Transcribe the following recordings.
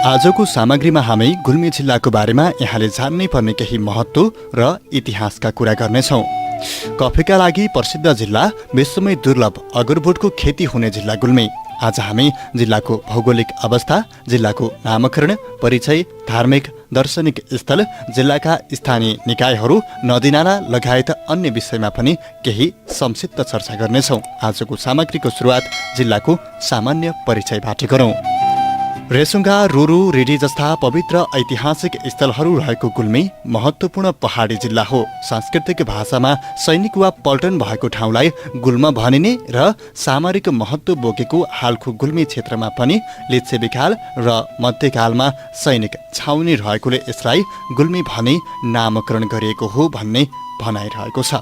आजको सामग्रीमा हामी गुल्मी जिल्लाको बारेमा यहाँले जान्नै पर्ने केही महत्त्व र इतिहासका कुरा गर्नेछौँ। कफीका लागि प्रसिद्ध जिल्ला, विश्वमै दुर्लभ अगरबोटको खेती हुने जिल्ला गुल्मी। आज हामी जिल्लाको भौगोलिक अवस्था, जिल्लाको नामकरण, परिचय, धार्मिक दार्शनिक स्थल, जिल्लाका स्थानीय निकायहरू, नदीनाला लगायत अन्य विषयमा पनि केही संक्षिप्त चर्चा गर्नेछौँ। आजको सामग्रीको सुरुवात जिल्लाको सामान्य परिचयबाट गरौँ। रेसुङ्गा, रुरु, रिडी जस्ता पवित्र ऐतिहासिक स्थलहरू रहेको गुल्मी महत्त्वपूर्ण पहाडी जिल्ला हो। सांस्कृतिक भाषामा सैनिक वा पल्टन भएको ठाउँलाई गुल्म भनिने र सामरिक महत्त्व बोकेको हालको गुल्मी क्षेत्रमा पनि लिच्छविकाल र मध्यकालमा सैनिक छाउनी रहेकोले यसलाई गुल्मी भनी नामकरण गरिएको हो भन्ने भनाइरहेको छ।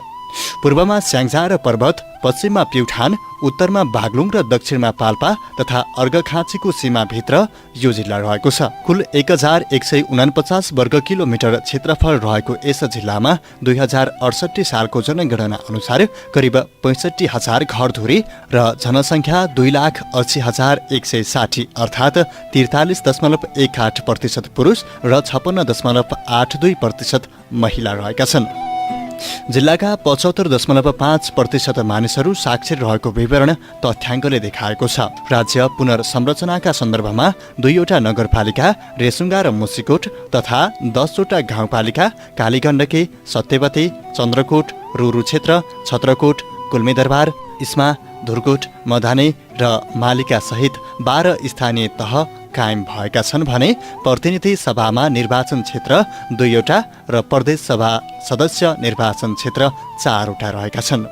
पूर्वमा स्याङ्जा र पर्वत, पश्चिममा प्युठान, उत्तरमा बागलुङ र दक्षिणमा पाल्पा तथा अर्घखाँचीको सीमाभित्र यो जिल्ला रहेको छ। कुल 1149 वर्ग किलोमिटर क्षेत्रफल रहेको यस जिल्लामा 2068 सालको जनगणना अनुसार करिब 65,000 घरधुरी र जनसङ्ख्या 2,80,160 अर्थात् 43.18% पुरुष र 56.82% महिला रहेका छन्। जिल्लाका 75.5% मानिसहरू साक्षर रहेको विवरण तथ्याङ्कले देखाएको छ। राज्य पुनर्संरचनाका सन्दर्भमा 2वटा नगरपालिका रेसुङ्गा र मुसिकोट तथा 10वटा गाउँपालिका कालीगण्डकी, सत्यवती, चन्द्रकोट, रुरु क्षेत्र, छत्रकोट, गुल्मीदरबार, इस्मा, धुर्कोट, मधाने र मालिका सहित 12 स्थानीय तह कायम भएका छन् भने प्रतिनिधि सभामा निर्वाचन क्षेत्र 2वटा र प्रदेश सभा सदस्य निर्वाचन क्षेत्र 4वटा रहेका छन्।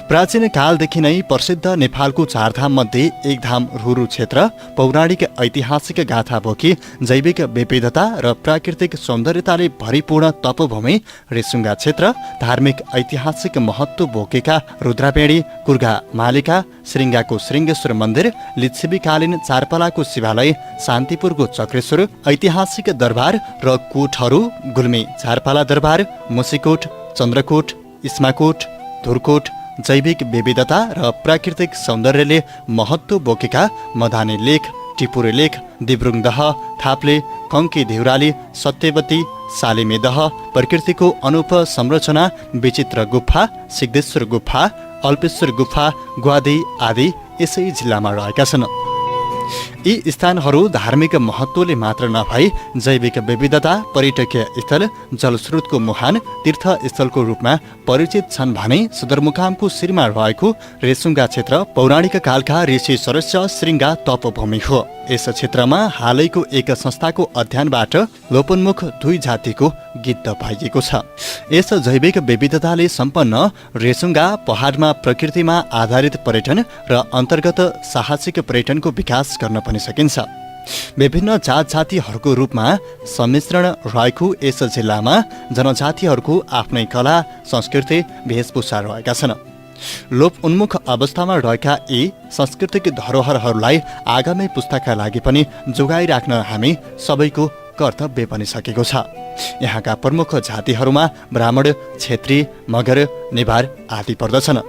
प्राचीन कालदेखि नै प्रसिद्ध नेपालको 4 धाम मध्ये एक धाम रुरु क्षेत्र पौराणिक ऐतिहासिक गाथा बोकी जैविक विविधता र प्राकृतिक सौन्दर्यताले भरिपूर्ण तपोभूमि रेसुङ्गा क्षेत्र धार्मिक ऐतिहासिक महत्त्व बोकेका रुद्रापेडी, कुर्घा मालिका, श्रृङ्गाको श्रृङ्गेश्वर मन्दिर, लिच्छविकालीन चारपालाको शिवालय, शान्तिपुरको चक्रेश्वर, ऐतिहासिक दरबार र कोटहरू गुल्मी चारपाला दरबार, मुसिकोट, चन्द्रकोट, इस्माकोट, धुर्कोट, जैविक विविधता र प्राकृतिक सौन्दर्यले महत्त्व बोकेका मधाने लेक, टिपुरे लेक, दिब्रुङ दह, थाप्ले, कङ्की देउराली, सत्यवती, सालिमे दह, प्रकृतिको अनुप संरचना, विचित्र गुफा, सिद्धेश्वर गुफा, अल्पेश्वर गुफा, ग्वादी आदि यसै जिल्लामा रहेका छन्। यी स्थानहरू धार्मिक महत्त्वले मात्र नभई जैविक विविधता, पर्यटकीय स्थल, जलस्रोतको मुहान, तीर्थस्थलको रूपमा परिचित छन् भने सदरमुकामको शिरमा रहेको रेसुङ्गा क्षेत्र पौराणिक कालका ऋषि सरस्य श्रृङ्गा तपोभूमि हो। यस क्षेत्रमा हालैको एक संस्थाको अध्ययनबाट लोपोन्मुख 2 जातिको गिद्ध पाइएको छ। यस जैविक विविधताले सम्पन्न रेसुङ्गा पहाडमा प्रकृतिमा आधारित पर्यटन र अन्तर्गत साहसिक पर्यटनको विकास गर्न पनि सकिन्छ। विभिन्न जात जातिहरूको रूपमा सम्मिश्रण रहेको यस जिल्लामा जनजातिहरूको आफ्नै कला, संस्कृति, वेशभूषा रहेका छन्। लोप उन्मुख अवस्थामा रहेका यी सांस्कृतिक धरोहरहरूलाई आगामी पुस्ताका लागि पनि जोगाइराख्न हामी सबैको कर्तव्य पनि सकेको छ। यहाँका प्रमुख जातिहरूमा ब्राह्मण, क्षेत्री, मगर, नेवार आदि पर्दछन्।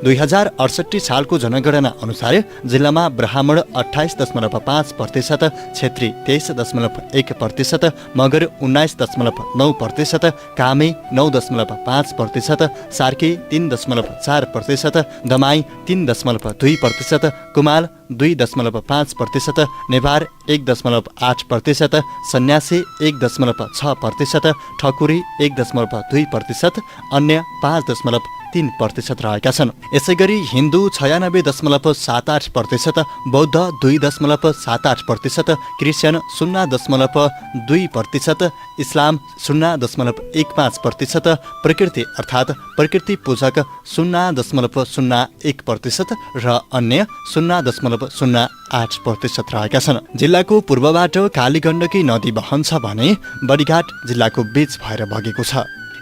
2068 सालको जनगणना अनुसार जिल्लामा ब्राह्मण 28.5%, क्षेत्री 23.1%, मगर 19.9%, कामी 9.5%, सार्की 3.4%, दमाई 3.2%, कुमाल 2.5%, नेवार 1.8%, सन्यासी 1.6%, ठकुरी 1.2%, अन्य 5.3% रहेका छन्। यसैगरी हिन्दू 96.78%, बौद्ध 2.78%, क्रिस्चियन 0.2%, इस्लाम 0.15%, प्रकृति अर्थात् प्रकृति पूजक 0.01% र अन्य 0.08% रहेका छन्। जिल्लाको पूर्वबाट कालीगण्डकी नदी बहन्छ भने बडीघाट जिल्लाको बीच भएर बगेको छ।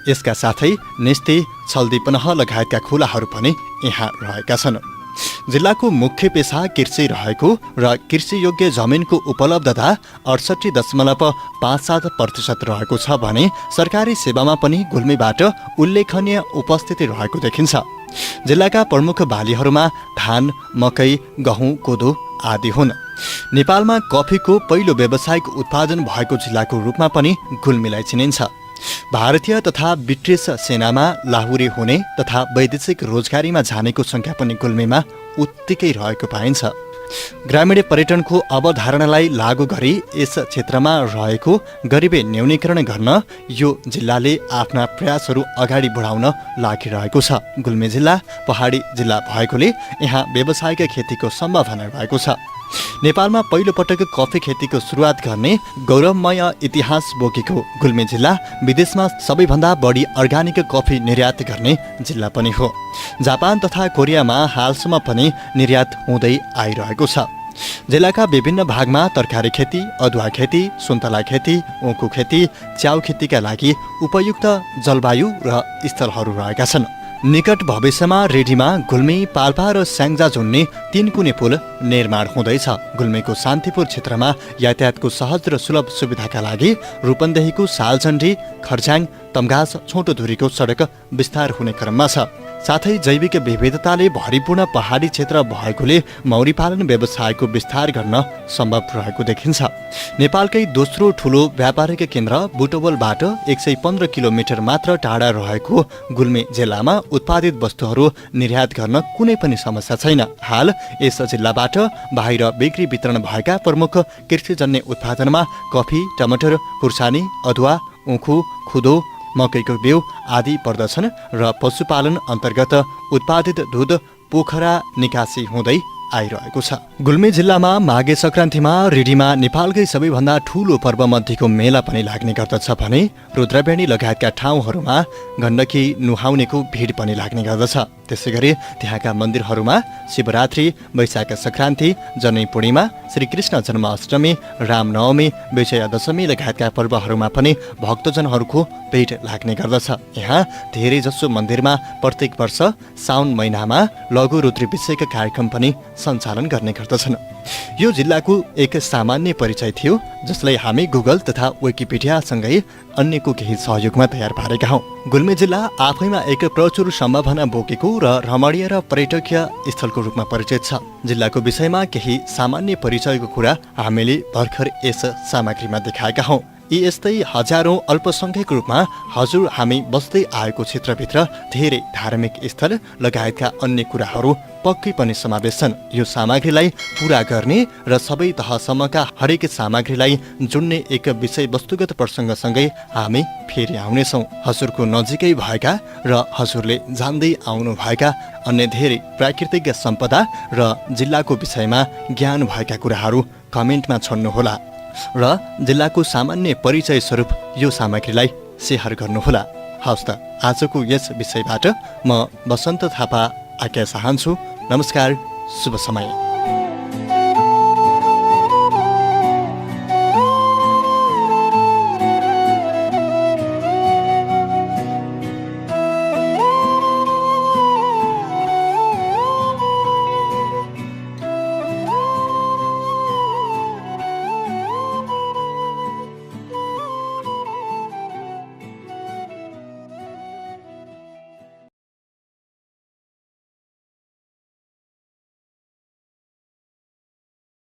यसका साथै निस्ती, छल्दीपनह लगायतका खोलाहरू पनि यहाँ रहेका छन्। जिल्लाको मुख्य पेशा कृषि रहेको र कृषियोग्य जमिनको उपलब्धता 68.57% रहेको छ भने सरकारी सेवामा पनि गुल्मीबाट उल्लेखनीय उपस्थिति रहेको देखिन्छ। जिल्लाका प्रमुख बालीहरूमा धान, मकै, गहुँ, कोदो आदि हुन्। नेपालमा कफीको पहिलो व्यावसायिक उत्पादन भएको जिल्लाको रूपमा पनि गुल्मीलाई चिनिन्छ। भारतीय तथा ब्रिटिस सेनामा लाहुरे हुने तथा वैदेशिक रोजगारीमा जानेको सङ्ख्या पनि गुल्मीमा उत्तिकै रहेको पाइन्छ। ग्रामीण पर्यटनको अवधारणालाई लागू गरी यस क्षेत्रमा रहेको गरिबी न्यूनीकरण गर्न यो जिल्लाले आफ्ना प्रयासहरू अगाडि बढाउन लागिरहेको छ। गुल्मी जिल्ला पहाडी जिल्ला भएकोले यहाँ व्यावसायिक खेतीको सम्भावना रहेको छ। नेपालमा पहिलोपटक कफी खेतीको सुरुवात गर्ने गौरवमय इतिहास बोकेको गुल्मी जिल्ला विदेशमा सबैभन्दा बढी अर्गानिक कफी निर्यात गर्ने जिल्ला पनि हो। जापान तथा कोरियामा हालसम्म पनि निर्यात हुँदै आइरहेको छ। जिल्लाका विभिन्न भागमा तरकारी खेती, अदुवा खेती, सुन्तला खेती, ऊँखु खेती, च्याउ खेतीका लागि उपयुक्त जलवायु र स्थलहरू रहेका छन्। निकट भविष्यमा रेडीमा गुल्मी, पाल्पा र स्याङ्जा जोड्ने 3 कुने पुल निर्माण हुँदैछ। गुल्मीको शान्तिपुर क्षेत्रमा यातायातको सहज र सुलभ सुविधाका लागि रूपन्देहीको सालचण्डी, खर्साङ, तम्घास छोटो दूरीको सडक विस्तार हुने क्रममा छ। साथै जैविक विविधताले भरिपूर्ण पहाडी क्षेत्र भएकोले मौरी पालन व्यवसायको विस्तार गर्न सम्भव रहेको देखिन्छ। नेपालकै दोस्रो ठुलो व्यापारिक केन्द्र बुटवलबाट 115 किलोमिटर मात्र टाढा रहेको गुल्मी जिल्लामा उत्पादित वस्तुहरू निर्यात गर्न कुनै पनि समस्या छैन। हाल यस जिल्लाबाट बाहिर बिक्री वितरण भएका प्रमुख कृषिजन्य उत्पादनमा कफी, टमाटर, खुर्सानी, अदुवा, ऊँखु, खुदो, मकैको बिउ आदि पर्दछन् र पशुपालन अन्तर्गत उत्पादित दुध पोखरा निकासी हुँदै आइरहेको छ। गुल्मी जिल्लामा माघे सङ्क्रान्तिमा रिडीमा नेपालकै सबैभन्दा ठूलो पर्व मध्येको मेला पनि लाग्ने गर्दछ भने रुद्रबेणी लगायतका ठाउँहरूमा गण्डकी नुहाउनेको भिड पनि लाग्ने गर्दछ। त्यसैगरी त्यहाँका मन्दिरहरूमा शिवरात्रि, वैशाख सङ्क्रान्ति, जनै पूर्णिमा, श्रीकृष्ण जन्माष्टमी, रामनवमी, विजयादशमी लगायतका पर्वहरूमा पनि भक्तजनहरूको भिड लाग्ने गर्दछ। यहाँ धेरैजसो मन्दिरमा प्रत्येक वर्ष साउन महिनामा लघु रुद्राभिषेक कार्यक्रम पनि सञ्चालन गर्ने गर्दछन्। यो जिल्लाको एक सामान्य परिचय थियो जसलाई हामी गुगल तथा विकिपिडियासँगै अन्यको केही सहयोगमा तयार पारेका हौँ। गुल्मी जिल्ला आफैमा एक प्रचुर सम्भावना बोकेको र रमणीय र पर्यटकीय स्थलको रूपमा परिचित छ। जिल्लाको विषयमा केही सामान्य परिचयको कुरा हामीले भर्खर यस सामग्रीमा देखाएका हौँ। यी यस्तै हजारौं अल्पसङ्ख्यक रूपमा हजुर हामी बस्दै आएको क्षेत्रभित्र धेरै धार्मिक स्थल लगायतका अन्य कुराहरू पक्कै पनि समावेश छन्। यो सामग्रीलाई पूरा गर्ने र सबै तहसम्मका हरेक सामग्रीलाई जोड्ने एक विषयवस्तुगत प्रसङ्गसँगै हामी फेरि आउनेछौँ। हजुरको नजिकै भएका र हजुरले जान्दै आउनुभएका अन्य धेरै प्राकृतिक सम्पदा र जिल्लाको विषयमा ज्ञान भएका कुराहरू कमेन्टमा छोड्नुहोला र जिल्लाको सामान्य परिचय स्वरूप यो सामग्रीलाई सेयर गर्नुहोला। हवस् त, आजको यस विषयबाट म बसन्त थापा आज्ञा चाहन्छु। नमस्कार, शुभ समय।